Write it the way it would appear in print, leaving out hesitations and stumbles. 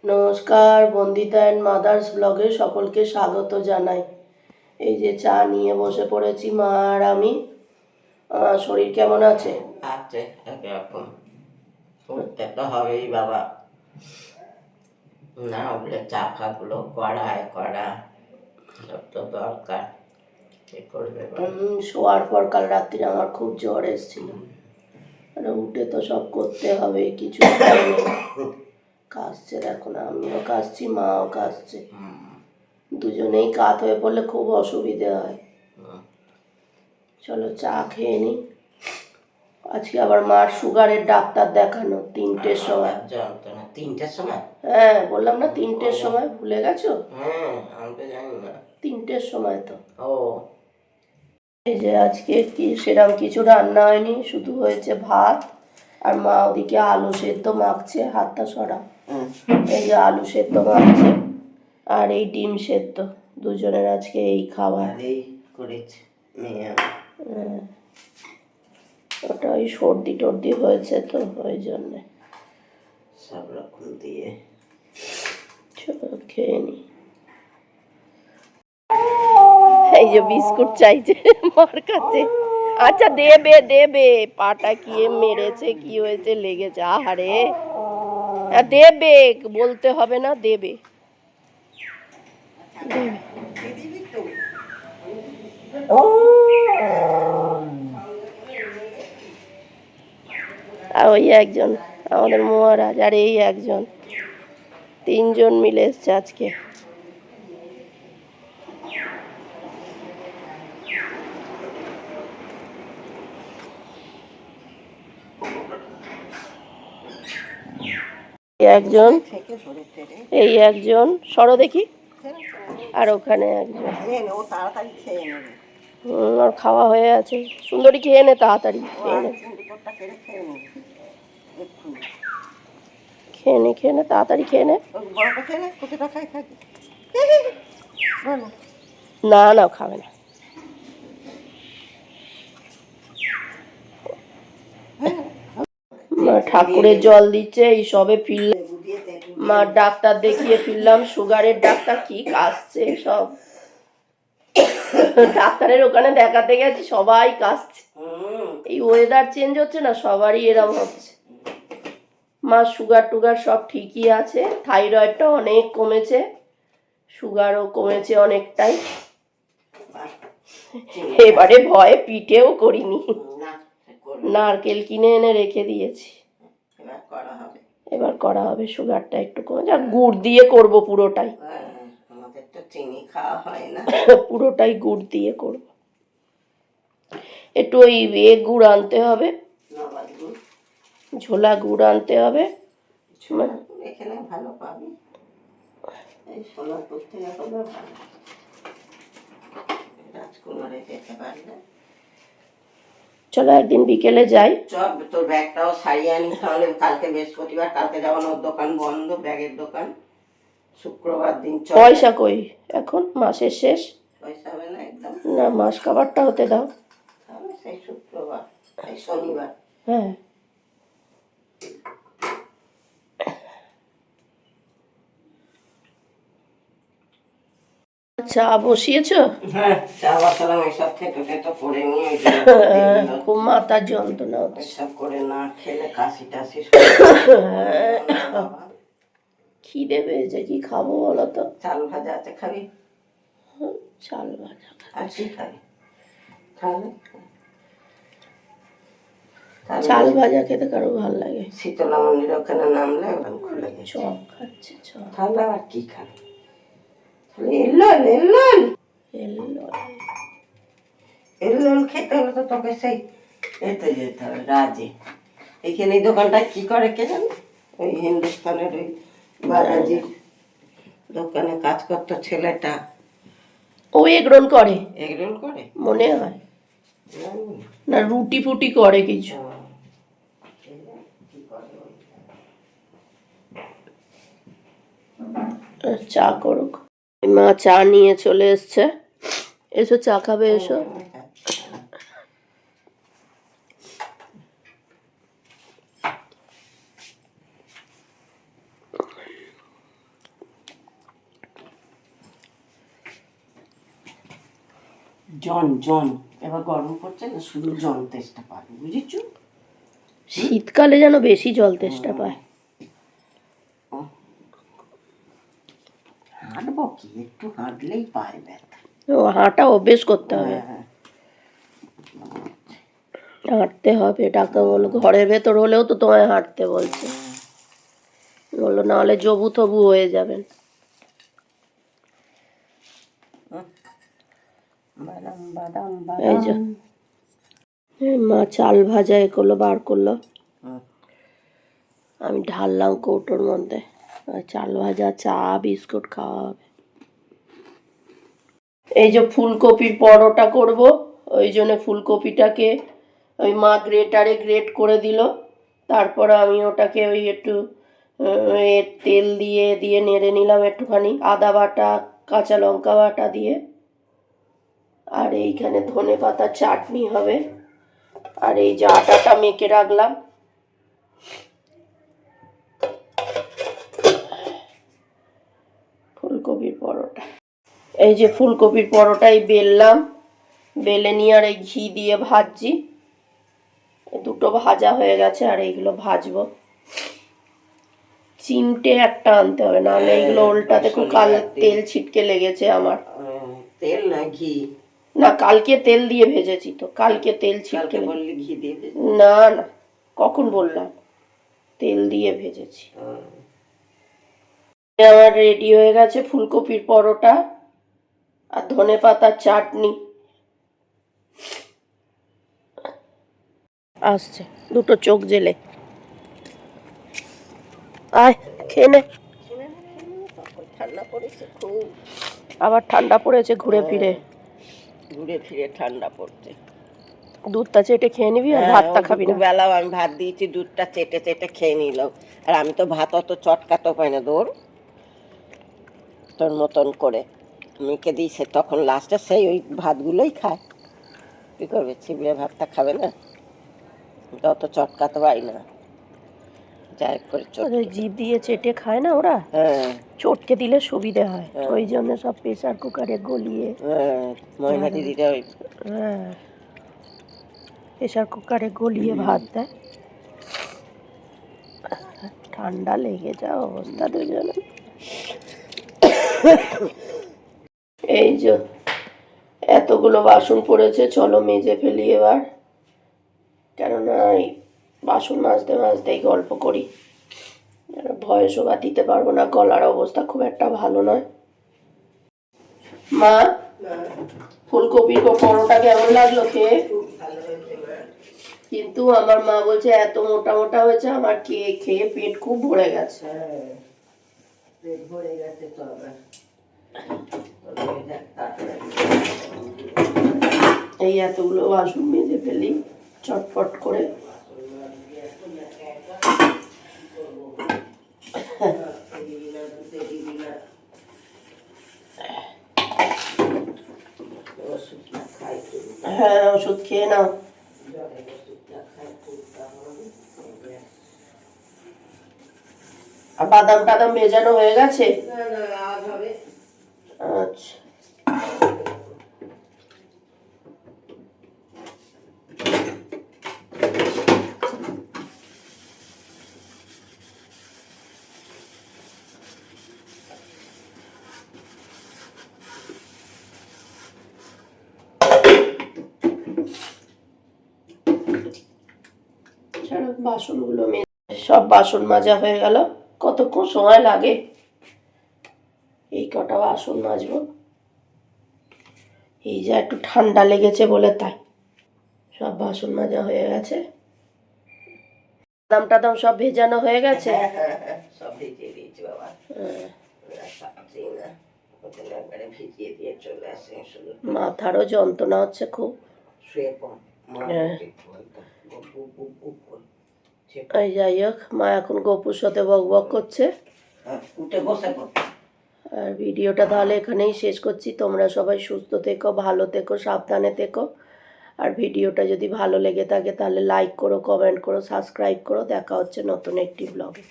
নমস্কার, Bandita and mother's ব্লগে সকলকে স্বাগত জানাই। এই যে চা নিয়ে বসে পড়েছি মা আর আমি। শরীর কেমন আছে? আছে একরকম, উঠতে তো হবেই বাবা, না উঠলে চা খাগুলো করা সব তো দরকার। কি করবে শোয়ার পর কাল রাত্রি আমার খুব জ্বর এসেছিল, মানে উঠে তো সব করতে হবে, কিছু কাশছে, দেখো না, আমিও কাশছি, মাও কাশছে, দুজনেই কাত হয়ে পড়লে খুব অসুবিধে হয়। চলো চা খেয়ে নি। আজকে আবার মার সুগারের ডাক্তার দেখানো 3টের সময়। 3টের সময়? হ্যাঁ, বললাম না 3টের সময়, ভুলে গেছো? হ্যাঁ, আমি তো জানি না। 3টের সময় তো। ও, এই যে আজকে কি সেরকম কিছু রান্না হয়নি, শুধু হয়েছে ভাত, আর মা ওদিকে আলু সেদ্ধ মাখছে, হাতটা সরা। এই যে আলু সেদ্ধ মাখছে আর এই ডিম সেদ্ধ, দুজনের আজকে এই খাবার। এই করেছে মেয়ে। ওটা ওই সর্দি টর্দি হয়েছে তো ওই জন্যে সব রকম দিয়ে চলো খেয়ে নি। এই যে বিস্কুট চাইছে মার কাছে। আচ্ছা দেবে দেবে, পাটা কি মেরেছে, কি হয়েছে, লেগেছে, আহারে দেবে, বলতে হবে না, দেবে দেবে। আর ওই একজন আমাদের মহারাজ, আর এই একজন, 3জন মিলে এসছে আজকে। একজন, এই একজন, সরো দেখি, আর ওখানে একজন। আর খাওয়া হয়ে আছে। সুন্দরী খেয়ে নে, তাড়াতাড়ি খেয়ে নে, খেয়ে নে তাড়াতাড়ি খেয়ে নে। না না, খাবে না। মা ঠাকুরের জল দিচ্ছে, এই সবে ফিরলাম, মা ডাক্তার দেখিয়ে ফিরলাম, সুগারের ডাক্তার, কি কাশছে সব। ডাক্তারের ওখানে দেখাতে গেছি, সবাই কাশছে। এই ওয়েদার চেঞ্জ হচ্ছে না, সবারই এরকম হচ্ছে। মা সুগার টুগার সব ঠিকই আছে, থাইরয়েডটা অনেক কমেছে, সুগারও কমেছে অনেকটাই। এবারে ভয়ে পিঠেও করিনি, নারকেল কিনে এনে রেখে দিয়েছি, এবার করা হবে। সুগারটা একটু কমেছে, আর গুড় দিয়ে করব পুরোটাই। আমাদের তো চিনি খাওয়া হয় না, পুরোটাই গুড় দিয়ে করব। একটু ওই গুড় আনতে হবে, ঝোলা গুড় আনতে হবে। এখানে ভালো পাবি, এই সোনারপুর থেকে ভালো, রাজকুমারে যেতে পারলে। চলো একদিন বিকেলে যাই। চল, তোর ব্যাগটাও সারিয়ে আনি তাহলে, কালকে বৃহস্পতিবার, কালকে যাবো না, ওর দোকান বন্ধ, ব্যাগের দোকান। শুক্রবার দিন পয়সা কই এখন, মাসের শেষ। পয়সা হবে না একদম, না, মাস খাবারটা হতে দাও, তাহলে সেই শুক্রবার, এই শনিবার। হ্যাঁ, চা বসিয়েছো? হ্যাঁ, চা বসালাম, এসব থেকে তো করে নিয়ে খুব মাথার যন্ত্রণা হচ্ছে, এসব করে না খেলে কাশি টাশি। খিদে পেয়েছে, কি খাবো বলো তো? চাল ভাজা আছে, খাবি? চাল ভাজা আর কি খাবি তাহলে? চাল ভাজা খেতে কারো ভালো লাগে? শীতলা মন্দির ওখানে নামলে খুলে গেছে, চপ খাচ্ছে, চপ। তাহলে আর কি খাবি? এল্লোল এল্লোল এল্লোল খেতে হলে তো তোকে সেই এতে যেতে হবে, রাজে। এখানে এই দোকানটা কি করে কে জানে, ওই হিন্দুস্তানের ওই বালাজির দোকানে কাজ করতো ছেলেটা, ও এগরোল করে? এগরোল করে মনে হয়, না রুটি ফুটি করে কিছু। চা করুক, মা চা নিয়ে চলে এসছে। এসো চা খাবে, এসো। জন এবার গরম পড়ছে না, শুধু জন তেষ্টা পাবে, বুঝেছো? শীতকালে যেন বেশি জল তেষ্টা পায়। হাঁটবো কি, একটু হাঁটলেই পায় ব্যথা। ও হাঁটা অভ্যেস করতে হবে, হ্যাঁ, হাঁটতে হবে। ডাক্তার বললো ঘরের ভেতর হলেও তো তোমায় হাঁটতে বলছে, বললো নাহলে জবু তবু হয়ে যাবেন। বাদাম বাদাম এই যে বাদাম। এই মা চাল ভাজা এ করলো, বার করলো, হুম, আমি ঢাললাম কৌটোর মধ্যে। আর চাল ভাজা, চা, বিস্কুট খাওয়া হবে। এই যে ফুলকপির পরোটা করব, ওই জন্য ফুলকপিটাকে ওই মা গ্রেটারে গ্রেট করে দিল। তারপর আমি ওটাকে ওই একটু তেল দিয়ে দিয়ে নেড়ে নিলাম একটুখানি, আদা বাটা, কাঁচা লঙ্কা বাটা দিয়ে। আর এইখানে ধনে পাতার চাটনি হবে। আর এই যে আটাটা মেখে রাখলাম, ফুলকপির পরোটা। এই যে ফুলকপির পরোটাই বেললাম, বেলে নিয়ে আর এই ঘি দিয়ে ভাজছি। দুটো ভাজা হয়ে গেছে, আর এইগুলো ভাজবো। চিমটে একটা আনতে হবে, নাহলে এইগুলো উল্টাতে খুব তেল ছিটকে লেগেছে আমার। তেল না ঘি? না, কালকে তেল দিয়ে ভেজেছি তো, কালকে তেল ছিটকে বললি ঘি দিয়ে ভেজে? না না, কখন বললাম, তেল দিয়ে ভেজেছি। আমার রেডি হয়ে গেছে ফুলকপির পরোটা আর ধনে পাতার চাটনি। আসছে দুটো চোখ জেলে, আয় খেয়ে নে। ঠান্ডা পড়েছে খুব, আবার ঠান্ডা পড়েছে, ঘুরে ফিরে ঠান্ডা পড়ছে। দুধটা চেটে খেয়ে নিবি, আর ভাতটা খাবি না। বেলাও আমি ভাত দিয়েছি, দুধটা চেটে চেটে খেয়ে নিলাম। আর আমি তো ভাত অত চটকাতে পাই না, তোর মতন করে মেখে দিই, সে তখন লাস্টে সেই ওই ভাতগুলোই খায়। কি করবে, চিবিয়ে ভাতটা খাবে না, অত চটকাতে পারি না, যাই করে জিভ দিয়ে চেটে খায় না ওরা, চটকে দিলে সুবিধে হয়, ওই জন্য সব প্রেসার কুকারে গলিয়ে। ময়না দিদিরা ওই প্রেসার কুকারে গলিয়ে ভাত দেয়। ঠান্ডা লেগে যাওয়া অবস্থা দুজনে। এই যে এতগুলো বাসন পড়েছে, চলো মেজে ফেলি এবার, কেননা এই বাসন মাজতে মাজতেই গল্প করি, ভয়েসও বা দিতে পারবো না, গলার অবস্থা খুব একটা ভালো নয়। মা, ফুলকপির পরোটা কেমন লাগলো খেয়ে? কিন্তু আমার মা বলছে এত মোটা মোটা হয়েছে, আমার খেয়ে খেয়ে পেট খুব ভরে গেছে। পেট ভরে গেছে তো আবার এই এতগুলো বাসন মেজে ফেলি চটপট করে। হ্যাঁ, ওষুধ খেয়ে নাও। আর বাদাম টাদাম ভেজানো হয়ে গেছে? আচ্ছা, বাসনগুলো সব বাসন মাজা হয়ে গেল। কতক্ষণ সময় লাগে এই কটা বাসন মাজবো? এই যে একটু ঠান্ডা লেগেছে বলে তাই। সব বাসন মাজা হয়ে গেছে, বাদাম টাদাম সব ভেজানো হয়ে গেছে। সব ভিজিয়ে দিয়েছি বাবা, ভিজিয়ে দিয়ে চলে আসে। মাথারও যন্ত্রণা হচ্ছে খুব। এই যাই হোক, মা এখন গপুর সাথে বক বক করছে। আর ভিডিওটা তাহলে এখানেই শেষ করছি। তোমরা সবাই সুস্থ থেকো, ভালো থেকো, সাবধানে থেকো। আর ভিডিওটা যদি ভালো লেগে থাকে তাহলে লাইক করো, কমেন্ট করো, সাবস্ক্রাইব করো। দেখা হচ্ছে নতুন একটি ব্লগে।